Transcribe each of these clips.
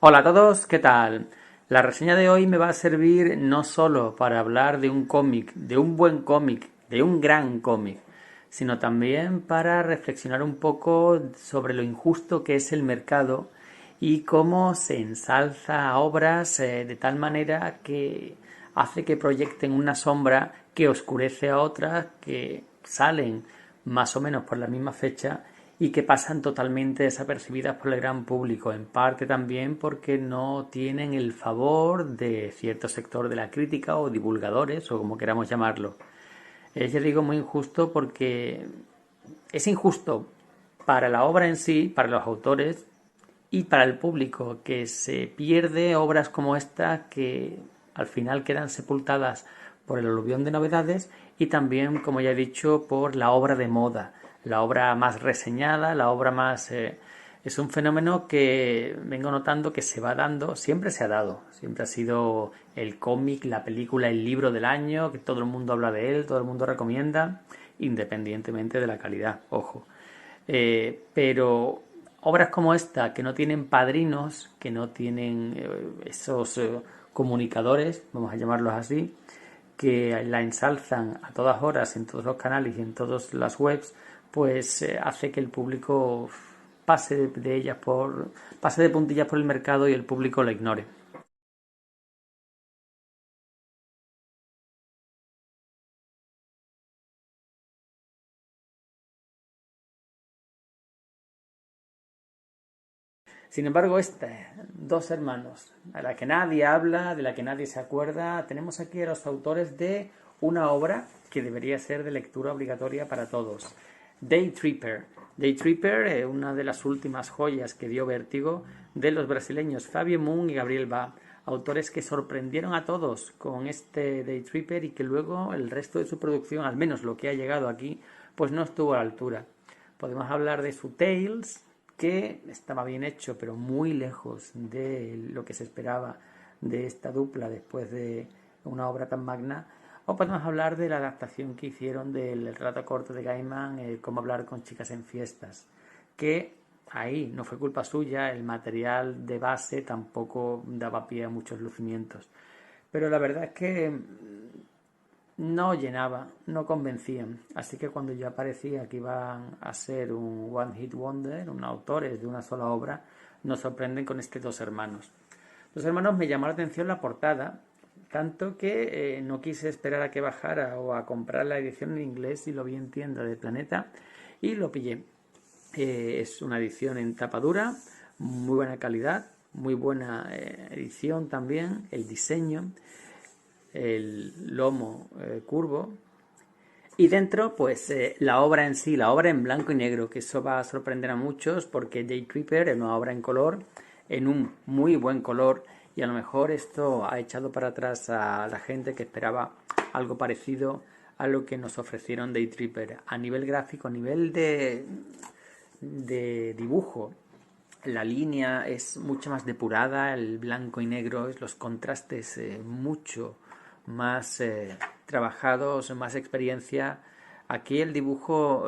Hola a todos, ¿qué tal? La reseña de hoy me va a servir no solo para hablar de un cómic, de un buen cómic, de un gran cómic, sino también para reflexionar un poco sobre lo injusto que es el mercado y cómo se ensalza a obras de tal manera que hace que proyecten una sombra que oscurece a otras que salen más o menos por la misma fecha y que pasan totalmente desapercibidas por el gran público, en parte también porque no tienen el favor de cierto sector de la crítica o divulgadores o como queramos llamarlo. Ya digo muy injusto porque es injusto para la obra en sí, para los autores y para el público, que se pierde obras como esta que al final quedan sepultadas por el aluvión de novedades y también, como ya he dicho, por la obra de moda, la obra más reseñada, la obra más... es un fenómeno que vengo notando que se va dando, siempre se ha dado, siempre ha sido el cómic, la película, el libro del año, que todo el mundo habla de él, todo el mundo recomienda, independientemente de la calidad, ojo. Pero obras como esta, que no tienen padrinos, que no tienen esos comunicadores, vamos a llamarlos así, que la ensalzan a todas horas en todos los canales y en todas las webs, pues hace que el público pase de puntillas por el mercado y el público lo ignore. Sin embargo, dos hermanos, a la que nadie habla, de la que nadie se acuerda, tenemos aquí a los autores de una obra que debería ser de lectura obligatoria para todos. Day Tripper. Day Tripper es una de las últimas joyas que dio Vértigo de los brasileños Fabio Moon y Gabriel Bá, autores que sorprendieron a todos con este Day Tripper y que luego el resto de su producción, al menos lo que ha llegado aquí, pues no estuvo a la altura. Podemos hablar de su Tales, que estaba bien hecho, pero muy lejos de lo que se esperaba de esta dupla después de una obra tan magna. O podemos hablar de la adaptación que hicieron del relato corto de Gaiman, Cómo hablar con chicas en fiestas, que ahí no fue culpa suya, el material de base tampoco daba pie a muchos lucimientos. Pero la verdad es que no llenaba, no convencían. Así que cuando ya parecía que iban a ser un One Hit Wonder, un autores de una sola obra, nos sorprenden con estos dos hermanos. Los hermanos me llamó la atención la portada, tanto que no quise esperar a que bajara o a comprar la edición en inglés y lo vi en tienda de Planeta y lo pillé. Es una edición en tapa dura, muy buena calidad, muy buena edición también, el diseño, el lomo curvo. Y dentro, pues la obra en sí, la obra en blanco y negro, que eso va a sorprender a muchos porque Day Tripper es una obra en color, en un muy buen color, y a lo mejor esto ha echado para atrás a la gente que esperaba algo parecido a lo que nos ofrecieron Day Tripper a nivel gráfico, a nivel de dibujo. La línea es mucho más depurada, el blanco y negro, los contrastes mucho más trabajados, más experiencia. Aquí el dibujo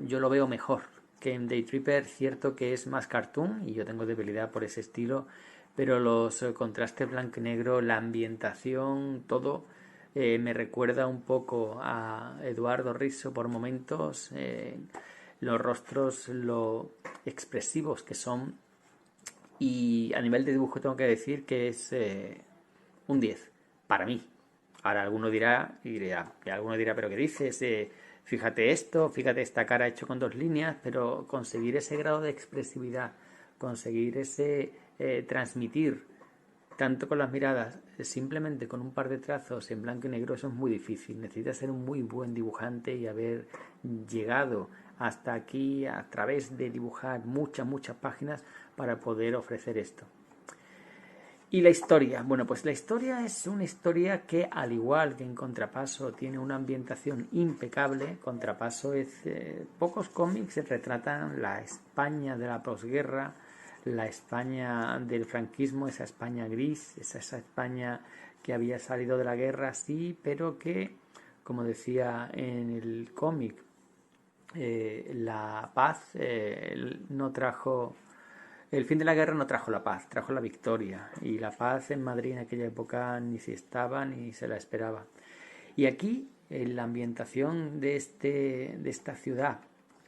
yo lo veo mejor que en Day Tripper, cierto que es más cartoon y yo tengo debilidad por ese estilo, pero los contrastes blanco y negro, la ambientación, todo me recuerda un poco a Eduardo Risso por momentos, los rostros, lo expresivos que son, y a nivel de dibujo tengo que decir que es un 10 para mí. Ahora alguno dirá, alguno dirá, pero ¿qué dices? Fíjate esto, fíjate esta cara hecho con dos líneas, pero conseguir ese grado de expresividad, conseguir ese transmitir tanto con las miradas, simplemente con un par de trazos en blanco y negro, eso es muy difícil. Necesitas ser un muy buen dibujante y haber llegado hasta aquí a través de dibujar muchas páginas para poder ofrecer esto. Y la historia, bueno, pues la historia es una historia que, al igual que en Contrapaso, tiene una ambientación impecable. Contrapaso es, pocos cómics retratan la España de la posguerra, la España del franquismo, esa España gris, esa España que había salido de la guerra, sí, pero que, como decía en el cómic, la paz no trajo El fin de la guerra no trajo la paz, trajo la victoria. Y la paz en Madrid en aquella época ni se estaba ni se la esperaba. Y aquí, en la ambientación de esta ciudad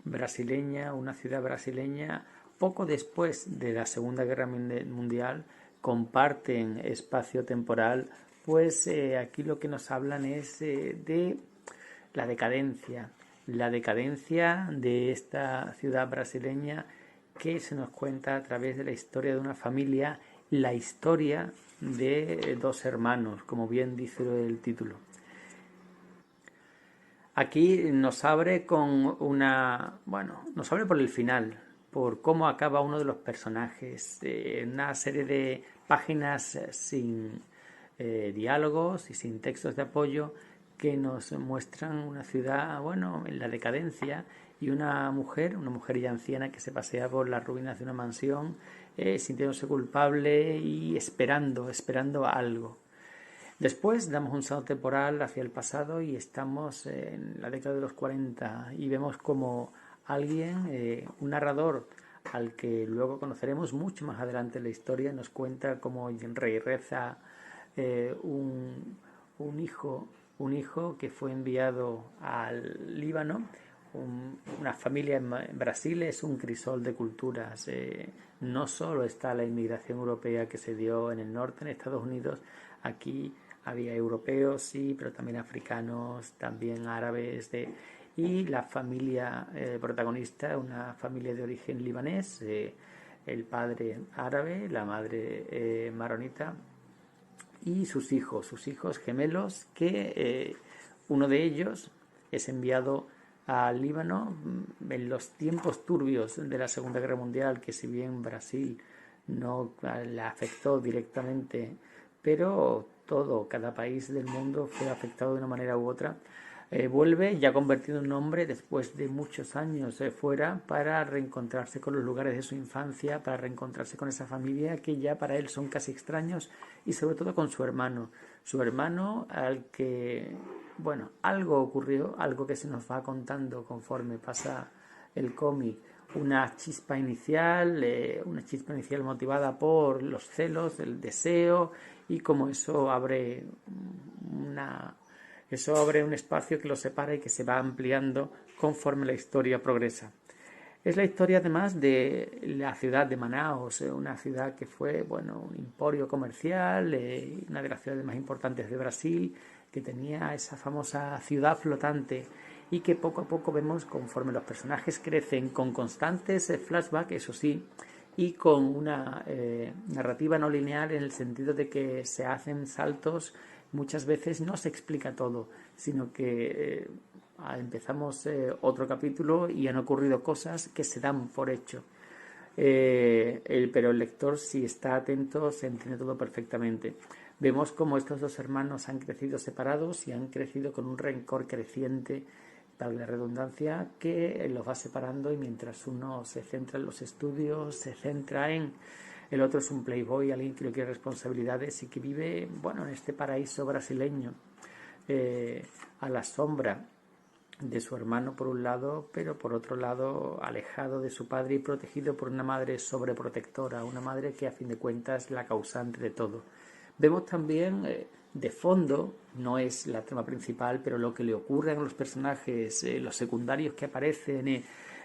brasileña, una ciudad brasileña, poco después de la Segunda Guerra Mundial, comparten espacio temporal, pues aquí lo que nos hablan es de la decadencia de esta ciudad brasileña, que se nos cuenta a través de la historia de una familia, la historia de dos hermanos, como bien dice el título. Aquí nos abre con nos abre por el final, por cómo acaba uno de los personajes, una serie de páginas sin diálogos y sin textos de apoyo que nos muestran una ciudad, en la decadencia, y una mujer ya anciana que se pasea por las ruinas de una mansión, sintiéndose culpable y esperando algo. Después damos un salto temporal hacia el pasado y estamos en la década de los 40 y vemos como alguien, un narrador al que luego conoceremos mucho más adelante en la historia, nos cuenta cómo Rey Reza, un hijo que fue enviado al Líbano. Una familia en Brasil es un crisol de culturas. No solo está la inmigración europea que se dio en el norte, en Estados Unidos. Aquí había europeos, sí, pero también africanos, también árabes. Y la familia protagonista, una familia de origen libanés, el padre árabe, la madre maronita, y sus hijos gemelos, que uno de ellos es enviado al Líbano en los tiempos turbios de la Segunda Guerra Mundial, que si bien Brasil no la afectó directamente, pero cada país del mundo fue afectado de una manera u otra. Vuelve ya convertido en hombre después de muchos años fuera, para reencontrarse con los lugares de su infancia, para reencontrarse con esa familia que ya para él son casi extraños, y sobre todo con su hermano al que, algo ocurrió, algo que se nos va contando conforme pasa el cómic, una chispa inicial motivada por los celos, el deseo, y como eso abre un espacio que lo separa y que se va ampliando conforme la historia progresa. Es la historia además de la ciudad de Manaus, una ciudad que fue un emporio comercial, una de las ciudades más importantes de Brasil, que tenía esa famosa ciudad flotante, y que poco a poco vemos conforme los personajes crecen, con constantes flashbacks, eso sí, y con una narrativa no lineal, en el sentido de que se hacen saltos. Muchas veces no se explica todo, sino que empezamos otro capítulo y han ocurrido cosas que se dan por hecho. Pero el lector, si está atento, se entiende todo perfectamente. Vemos cómo estos dos hermanos han crecido separados y han crecido con un rencor creciente, para la redundancia, que los va separando, y mientras uno se centra en los estudios, se centra en el otro, es un playboy, alguien que no quiere responsabilidades y que vive en este paraíso brasileño, a la sombra de su hermano por un lado, pero por otro lado alejado de su padre y protegido por una madre sobreprotectora, una madre que a fin de cuentas es la causante de todo. Vemos también de fondo, no es la trama principal, pero lo que le ocurre a los personajes, los secundarios que aparecen,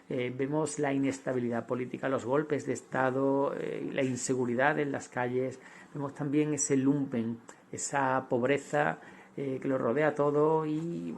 vemos la inestabilidad política, los golpes de Estado, la inseguridad en las calles, vemos también ese lumpen, esa pobreza que lo rodea todo, y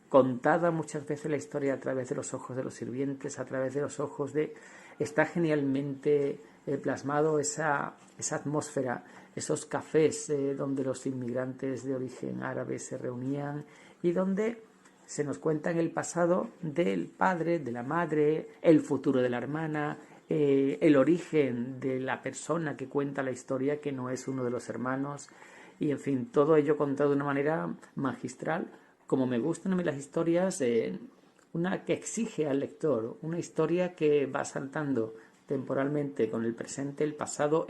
contada muchas veces la historia a través de los ojos de los sirvientes, a través de los ojos de... Está genialmente plasmado esa atmósfera, esos cafés donde los inmigrantes de origen árabe se reunían, y donde se nos cuenta en el pasado del padre, de la madre, el futuro de la hermana, el origen de la persona que cuenta la historia, que no es uno de los hermanos, y en fin, todo ello contado de una manera magistral, como me gustan a mí las historias, una que exige al lector, una historia que va saltando temporalmente con el presente, el pasado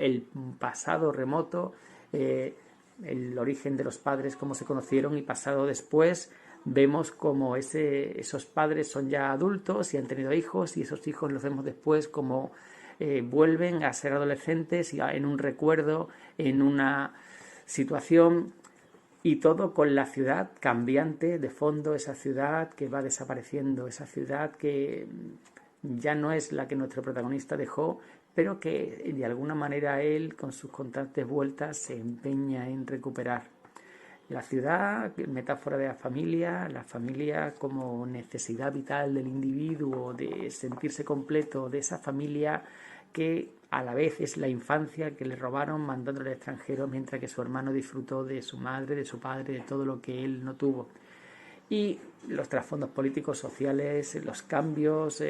remoto, el origen de los padres, cómo se conocieron, y pasado después. Vemos como esos padres son ya adultos y han tenido hijos, y esos hijos los vemos después como vuelven a ser adolescentes y en un recuerdo, en una situación, y todo con la ciudad cambiante de fondo, esa ciudad que va desapareciendo, esa ciudad que ya no es la que nuestro protagonista dejó, pero que de alguna manera él, con sus constantes vueltas, se empeña en recuperar. La ciudad, metáfora de la familia como necesidad vital del individuo, de sentirse completo, de esa familia que a la vez es la infancia que le robaron mandándole al extranjero, mientras que su hermano disfrutó de su madre, de su padre, de todo lo que él no tuvo. Y los trasfondos políticos, sociales, los cambios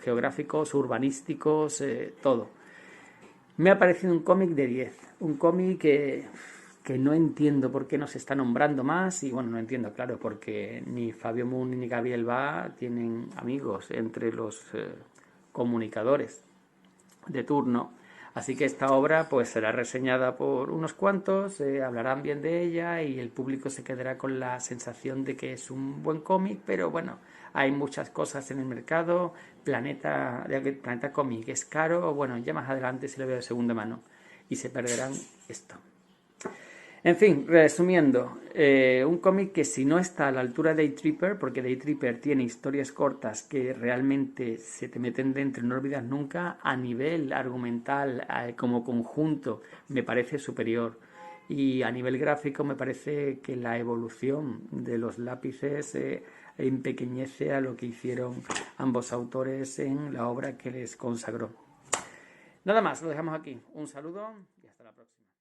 geográficos, urbanísticos, todo. Me ha parecido un cómic de 10, un cómic que no entiendo por qué no se está nombrando más, y bueno, no entiendo, claro, porque ni Fabio Moon ni Gabriel Bá tienen amigos entre los comunicadores de turno, así que esta obra pues será reseñada por unos cuantos, hablarán bien de ella y el público se quedará con la sensación de que es un buen cómic, pero bueno, hay muchas cosas en el mercado, Planeta Cómic es caro, bueno, ya más adelante se lo veo de segunda mano y se perderán esto. En fin, resumiendo, un cómic que si no está a la altura de Day Tripper, porque Day Tripper tiene historias cortas que realmente se te meten dentro y no olvidas nunca, a nivel argumental, como conjunto, me parece superior. Y a nivel gráfico me parece que la evolución de los lápices empequeñece a lo que hicieron ambos autores en la obra que les consagró. Nada más, lo dejamos aquí. Un saludo y hasta la próxima.